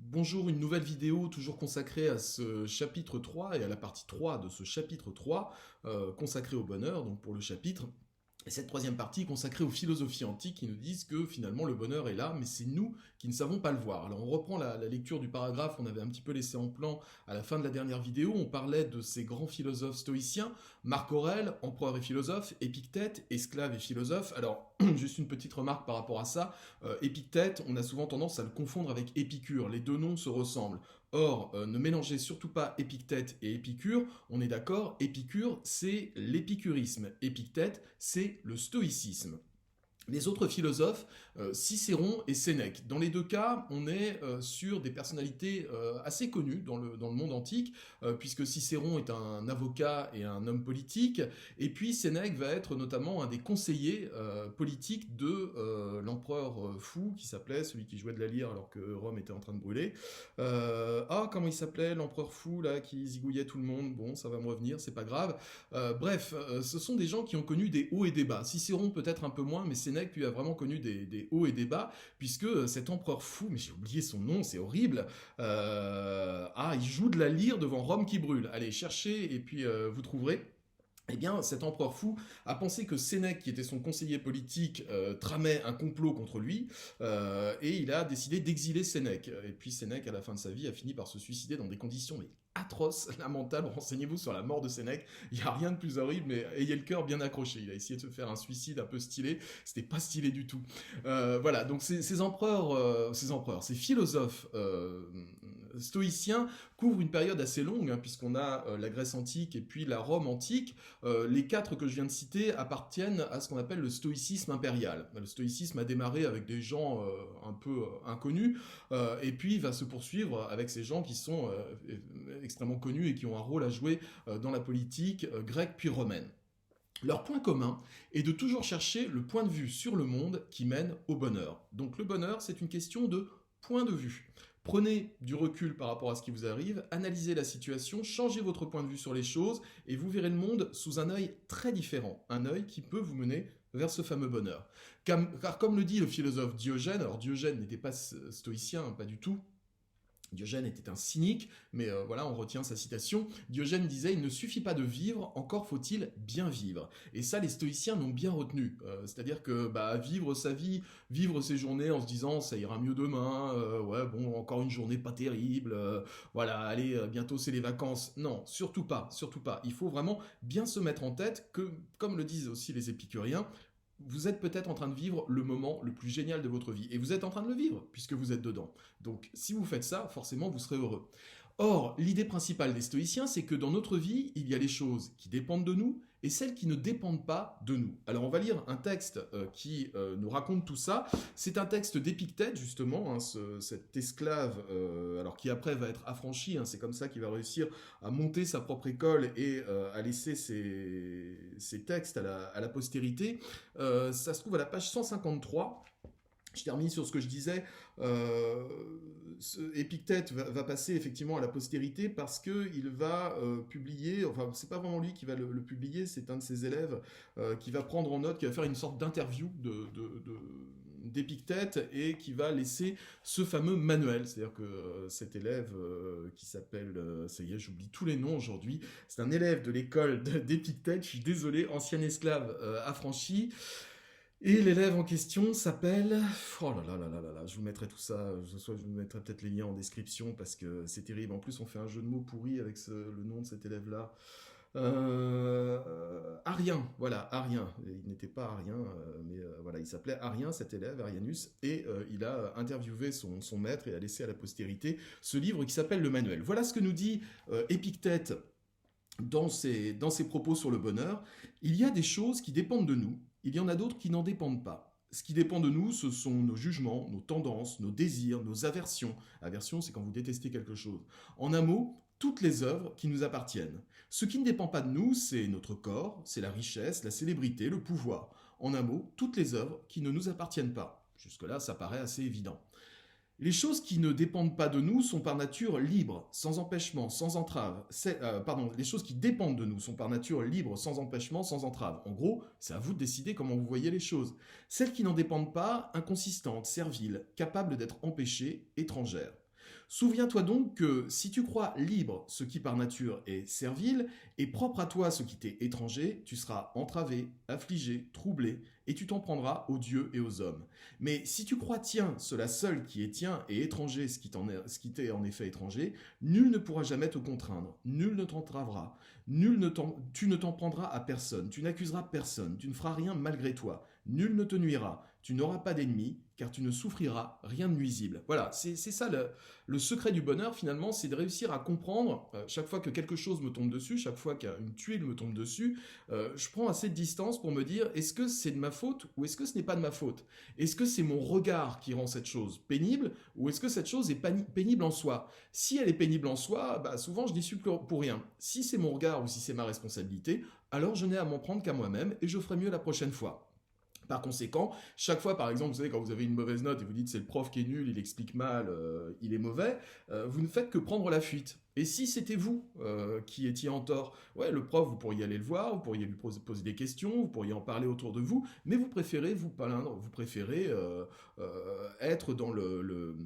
Bonjour, une nouvelle vidéo toujours consacrée à ce chapitre 3 et à la partie 3 de ce chapitre 3 consacré au bonheur, donc pour le chapitre. Et cette troisième partie consacrée aux philosophies antiques qui nous disent que finalement le bonheur est là, mais c'est nous qui ne savons pas le voir. Alors on reprend la lecture du paragraphe qu'on avait un petit peu laissé en plan à la fin de la dernière vidéo. On parlait de ces grands philosophes stoïciens, Marc Aurèle, empereur et philosophe, Épictète, esclave et philosophe. Alors juste une petite remarque par rapport à ça. Épictète, on a souvent tendance à le confondre avec Épicure. Les deux noms se ressemblent. Or, ne mélangez surtout pas Épictète et Épicure, on est d'accord, Épicure, c'est l'épicurisme, Épictète, c'est le stoïcisme. Les autres philosophes, Cicéron et Sénèque. Dans les deux cas, on est sur des personnalités assez connues dans le monde antique, puisque Cicéron est un avocat et un homme politique, et puis Sénèque va être notamment un des conseillers politiques de l'empereur fou, qui s'appelait, celui qui jouait de la lyre alors que Rome était en train de brûler. Comment il s'appelait, l'empereur fou, là, qui zigouillait tout le monde. Bon, ça va me revenir, c'est pas grave. Ce sont des gens qui ont connu des hauts et des bas. Cicéron peut-être un peu moins, mais Sénèque lui a vraiment connu des hauts et des bas, puisque cet empereur fou, mais j'ai oublié son nom, c'est horrible, il joue de la lyre devant Rome qui brûle. Allez, cherchez et puis vous trouverez. Eh bien, cet empereur fou a pensé que Sénèque, qui était son conseiller politique, tramait un complot contre lui, et il a décidé d'exiler Sénèque. Et puis Sénèque, à la fin de sa vie, a fini par se suicider dans des conditions atroces, lamentables. Renseignez-vous sur la mort de Sénèque. Il n'y a rien de plus horrible, mais ayez le cœur bien accroché. Il a essayé de se faire un suicide un peu stylé. C'était pas stylé du tout. Voilà, donc ces philosophes stoïciens couvrent une période assez longue, hein, puisqu'on a la Grèce antique et puis la Rome antique. Les quatre que je viens de citer appartiennent à ce qu'on appelle le stoïcisme impérial. Le stoïcisme a démarré avec des gens un peu inconnus, et puis va se poursuivre avec ces gens qui sont extrêmement connus et qui ont un rôle à jouer dans la politique grecque puis romaine. Leur point commun est de toujours chercher le point de vue sur le monde qui mène au bonheur. Donc le bonheur, c'est une question de point de vue. Prenez du recul par rapport à ce qui vous arrive, analysez la situation, changez votre point de vue sur les choses et vous verrez le monde sous un œil très différent, un œil qui peut vous mener vers ce fameux bonheur. Car comme le dit le philosophe Diogène, alors Diogène n'était pas stoïcien, pas du tout. Diogène était un cynique, mais voilà, on retient sa citation. Diogène disait « Il ne suffit pas de vivre, encore faut-il bien vivre ». Et ça, les stoïciens l'ont bien retenu. C'est-à-dire que vivre sa vie, vivre ses journées en se disant « ça ira mieux demain, encore une journée pas terrible, voilà, allez, bientôt c'est les vacances ». Non, surtout pas, surtout pas. Il faut vraiment bien se mettre en tête que, comme le disent aussi les épicuriens, vous êtes peut-être en train de vivre le moment le plus génial de votre vie. Et vous êtes en train de le vivre, puisque vous êtes dedans. Donc, si vous faites ça, forcément, vous serez heureux. Or, l'idée principale des stoïciens, c'est que dans notre vie, il y a les choses qui dépendent de nous et celles qui ne dépendent pas de nous. Alors, on va lire un texte qui nous raconte tout ça. C'est un texte d'Épictète, justement, hein, cet esclave, alors qui après va être affranchi, hein, c'est comme ça qu'il va réussir à monter sa propre école et à laisser ses textes à la postérité. Ça se trouve à la page 153. Je termine sur ce que je disais. Épictète va passer effectivement à la postérité parce qu'il va publier, enfin c'est pas vraiment lui qui va le publier, c'est un de ses élèves qui va prendre en note, qui va faire une sorte d'interview d'Épictète et qui va laisser ce fameux manuel. C'est-à-dire que cet élève qui s'appelle, ça y est, j'oublie tous les noms aujourd'hui, c'est un élève de l'école d'Épictète, je suis désolé, ancien esclave affranchi. Et l'élève en question s'appelle... Oh là, je vous mettrai tout ça, je vous mettrai peut-être les liens en description parce que c'est terrible. En plus, on fait un jeu de mots pourri avec le nom de cet élève-là. Arien, voilà, Arien. Il n'était pas Arien, mais voilà, il s'appelait Arien, cet élève, Arianus, et il a interviewé son maître et a laissé à la postérité ce livre qui s'appelle Le Manuel. Voilà ce que nous dit Épictète dans ses propos sur le bonheur. Il y a des choses qui dépendent de nous, il y en a d'autres qui n'en dépendent pas. Ce qui dépend de nous, ce sont nos jugements, nos tendances, nos désirs, nos aversions. Aversion, c'est quand vous détestez quelque chose. En un mot, toutes les œuvres qui nous appartiennent. Ce qui ne dépend pas de nous, c'est notre corps, c'est la richesse, la célébrité, le pouvoir. En un mot, toutes les œuvres qui ne nous appartiennent pas. Jusque-là, ça paraît assez évident. Les choses qui ne dépendent pas de nous sont par nature libres, sans empêchement, sans entrave. Les choses qui dépendent de nous sont par nature libres, sans empêchement, sans entrave. En gros, c'est à vous de décider comment vous voyez les choses. Celles qui n'en dépendent pas, inconsistantes, serviles, capables d'être empêchées, étrangères. Souviens-toi donc que si tu crois libre ce qui par nature est servile, et propre à toi ce qui t'est étranger, tu seras entravé, affligé, troublé, et tu t'en prendras aux dieux et aux hommes. Mais si tu crois tien, cela seul qui est tien, et étranger ce qui t'est en effet étranger, nul ne pourra jamais te contraindre, nul ne t'entravera, tu ne t'en prendras à personne, tu n'accuseras personne, tu ne feras rien malgré toi, nul ne te nuira, tu n'auras pas d'ennemis, car tu ne souffriras rien de nuisible. Voilà, c'est ça le secret du bonheur finalement, c'est de réussir à comprendre, chaque fois que quelque chose me tombe dessus, chaque fois qu'une tuile me tombe dessus, je prends assez de distance pour me dire, est-ce que c'est de ma faute ou est-ce que ce n'est pas de ma faute? Est-ce que c'est mon regard qui rend cette chose pénible ou est-ce que cette chose est pénible en soi? Si elle est pénible en soi, bah souvent je n'y suis pour rien. Si c'est mon regard ou si c'est ma responsabilité, alors je n'ai à m'en prendre qu'à moi-même et je ferai mieux la prochaine fois. Par conséquent, chaque fois, par exemple, vous savez, quand vous avez une mauvaise note et vous dites c'est le prof qui est nul, il explique mal, il est mauvais, vous ne faites que prendre la fuite. Et si c'était vous qui étiez en tort, ouais, le prof, vous pourriez aller le voir, vous pourriez lui poser des questions, vous pourriez en parler autour de vous, mais vous préférez vous plaindre, vous préférez être dans euh,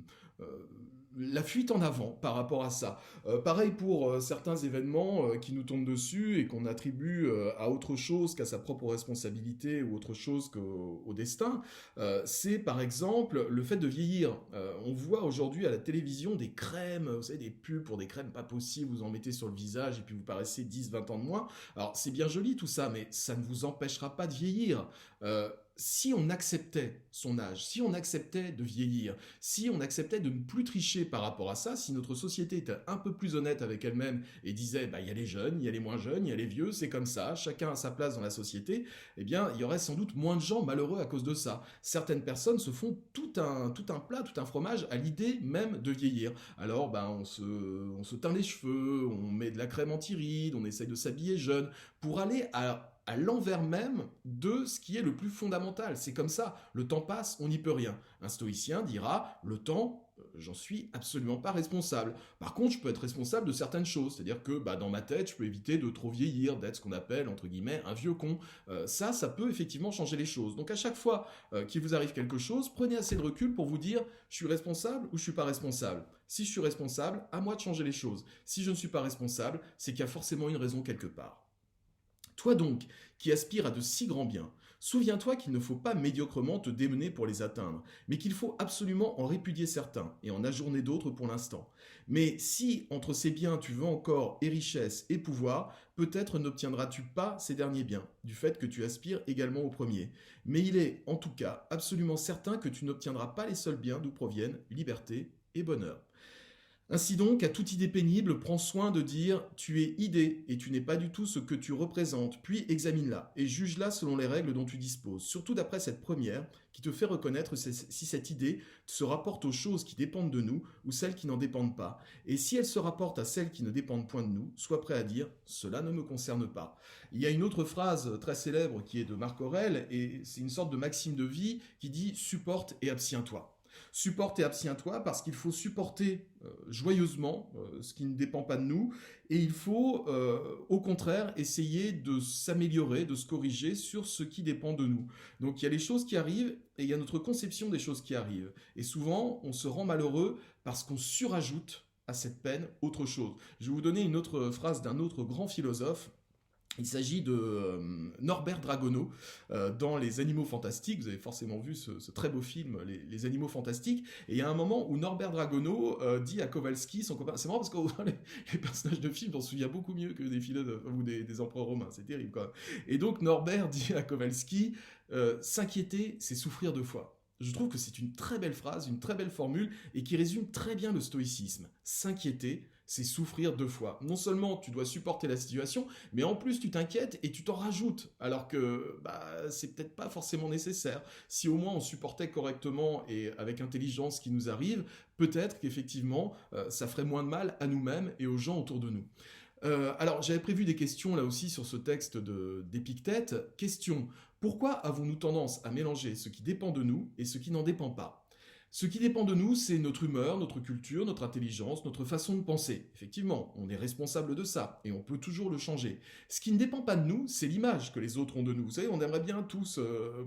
la fuite en avant par rapport à ça. Pareil pour certains événements qui nous tombent dessus et qu'on attribue à autre chose qu'à sa propre responsabilité ou autre chose qu'au destin. C'est par exemple le fait de vieillir. On voit aujourd'hui à la télévision des crèmes, vous savez, des pubs pour des crèmes pas possibles, vous en mettez sur le visage et puis vous paraissez 10-20 ans de moins. Alors c'est bien joli tout ça, mais ça ne vous empêchera pas de vieillir. Si on acceptait son âge, si on acceptait de vieillir, si on acceptait de ne plus tricher par rapport à ça, si notre société était un peu plus honnête avec elle-même et disait bah il y a les jeunes, il y a les moins jeunes, il y a les vieux, c'est comme ça, chacun a sa place dans la société, eh bien il y aurait sans doute moins de gens malheureux à cause de ça. Certaines personnes se font tout un plat, tout un fromage à l'idée même de vieillir. Alors bah on se teint les cheveux, on met de la crème anti-rides, on essaye de s'habiller jeune pour aller à l'envers même de ce qui est le plus fondamental. C'est comme ça, le temps passe, on n'y peut rien. Un stoïcien dira, le temps, j'en suis absolument pas responsable. Par contre, je peux être responsable de certaines choses, c'est-à-dire que bah, dans ma tête, je peux éviter de trop vieillir, d'être ce qu'on appelle, entre guillemets, un vieux con. Ça peut effectivement changer les choses. Donc à chaque fois qu'il vous arrive quelque chose, prenez assez de recul pour vous dire, je suis responsable ou je suis pas responsable. Si je suis responsable, à moi de changer les choses. Si je ne suis pas responsable, c'est qu'il y a forcément une raison quelque part. Toi donc, qui aspires à de si grands biens, souviens-toi qu'il ne faut pas médiocrement te démener pour les atteindre, mais qu'il faut absolument en répudier certains et en ajourner d'autres pour l'instant. Mais si entre ces biens tu veux encore et richesse et pouvoir, peut-être n'obtiendras-tu pas ces derniers biens, du fait que tu aspires également au premier. Mais il est, en tout cas, absolument certain que tu n'obtiendras pas les seuls biens d'où proviennent liberté et bonheur. Ainsi donc, à toute idée pénible, prends soin de dire tu es idée et tu n'es pas du tout ce que tu représentes, puis examine-la et juge-la selon les règles dont tu disposes, surtout d'après cette première qui te fait reconnaître si cette idée se rapporte aux choses qui dépendent de nous ou celles qui n'en dépendent pas. Et si elle se rapporte à celles qui ne dépendent point de nous, sois prêt à dire cela ne me concerne pas. Il y a une autre phrase très célèbre qui est de Marc Aurèle et c'est une sorte de maxime de vie qui dit supporte et abstiens-toi. Supporte et abstiens-toi parce qu'il faut supporter joyeusement ce qui ne dépend pas de nous et il faut au contraire essayer de s'améliorer, de se corriger sur ce qui dépend de nous. Donc il y a les choses qui arrivent et il y a notre conception des choses qui arrivent. Et souvent on se rend malheureux parce qu'on surajoute à cette peine autre chose. Je vais vous donner une autre phrase d'un autre grand philosophe. Il s'agit de Norbert Dragono dans Les Animaux Fantastiques. Vous avez forcément vu ce très beau film, Les Animaux Fantastiques. Et il y a un moment où Norbert Dragono dit à Kowalski, son copain, c'est marrant parce que les personnages de film, on se souvient beaucoup mieux que des philosophes ou des empereurs romains. C'est terrible quand même. Et donc Norbert dit à Kowalski, s'inquiéter, c'est souffrir deux fois. Je trouve que c'est une très belle phrase, une très belle formule et qui résume très bien le stoïcisme. S'inquiéter, c'est souffrir deux fois. Non seulement tu dois supporter la situation, mais en plus tu t'inquiètes et tu t'en rajoutes, alors que c'est peut-être pas forcément nécessaire. Si au moins on supportait correctement et avec intelligence ce qui nous arrive, peut-être qu'effectivement ça ferait moins de mal à nous-mêmes et aux gens autour de nous. Alors j'avais prévu des questions là aussi sur ce texte d'Épictète. Question, pourquoi avons-nous tendance à mélanger ce qui dépend de nous et ce qui n'en dépend pas ? Ce qui dépend de nous, c'est notre humeur, notre culture, notre intelligence, notre façon de penser. Effectivement, on est responsable de ça, et on peut toujours le changer. Ce qui ne dépend pas de nous, c'est l'image que les autres ont de nous. Vous savez, on aimerait bien tous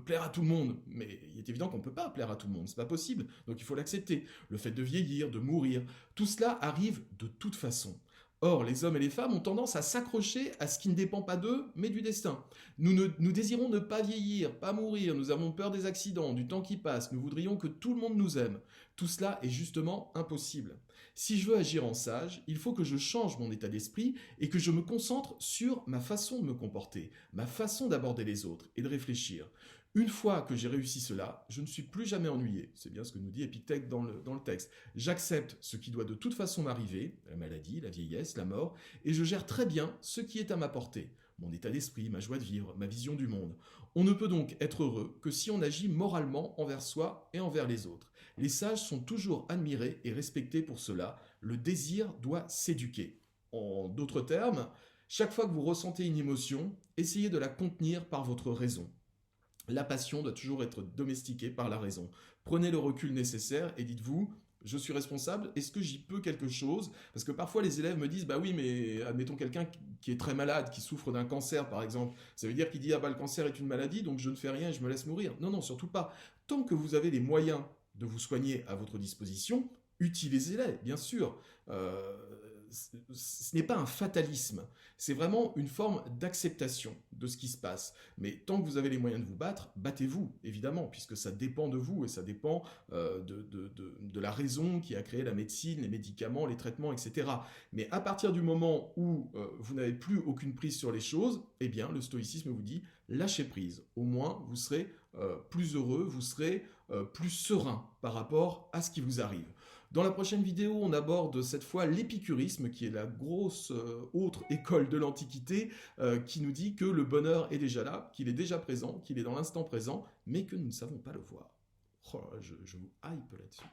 plaire à tout le monde, mais il est évident qu'on ne peut pas plaire à tout le monde, c'est pas possible, donc il faut l'accepter. Le fait de vieillir, de mourir, tout cela arrive de toute façon. Or, les hommes et les femmes ont tendance à s'accrocher à ce qui ne dépend pas d'eux, mais du destin. Nous désirons ne pas vieillir, pas mourir, nous avons peur des accidents, du temps qui passe, nous voudrions que tout le monde nous aime. Tout cela est justement impossible. Si je veux agir en sage, il faut que je change mon état d'esprit et que je me concentre sur ma façon de me comporter, ma façon d'aborder les autres et de réfléchir. Une fois que j'ai réussi cela, je ne suis plus jamais ennuyé. C'est bien ce que nous dit Épictète dans le texte. J'accepte ce qui doit de toute façon m'arriver, la maladie, la vieillesse, la mort, et je gère très bien ce qui est à ma portée. Mon état d'esprit, ma joie de vivre, ma vision du monde. On ne peut donc être heureux que si on agit moralement envers soi et envers les autres. Les sages sont toujours admirés et respectés pour cela. Le désir doit s'éduquer. En d'autres termes, chaque fois que vous ressentez une émotion, essayez de la contenir par votre raison. La passion doit toujours être domestiquée par la raison. Prenez le recul nécessaire et dites-vous, je suis responsable, est-ce que j'y peux quelque chose? Parce que parfois les élèves me disent, bah oui, mais admettons quelqu'un qui est très malade, qui souffre d'un cancer par exemple, ça veut dire qu'il dit, ah bah le cancer est une maladie, donc je ne fais rien et je me laisse mourir. Non, non, surtout pas. Tant que vous avez les moyens de vous soigner à votre disposition, utilisez-les, bien sûr. Ce n'est pas un fatalisme, c'est vraiment une forme d'acceptation de ce qui se passe. Mais tant que vous avez les moyens de vous battre, battez-vous, évidemment, puisque ça dépend de vous et ça dépend de la raison qui a créé la médecine, les médicaments, les traitements, etc. Mais à partir du moment où vous n'avez plus aucune prise sur les choses, eh bien, le stoïcisme vous dit, lâchez prise. Au moins, vous serez plus heureux, vous serez plus serein par rapport à ce qui vous arrive. Dans la prochaine vidéo, on aborde cette fois l'épicurisme, qui est la grosse autre école de l'Antiquité, qui nous dit que le bonheur est déjà là, qu'il est déjà présent, qu'il est dans l'instant présent, mais que nous ne savons pas le voir. Oh, je vous hype là-dessus.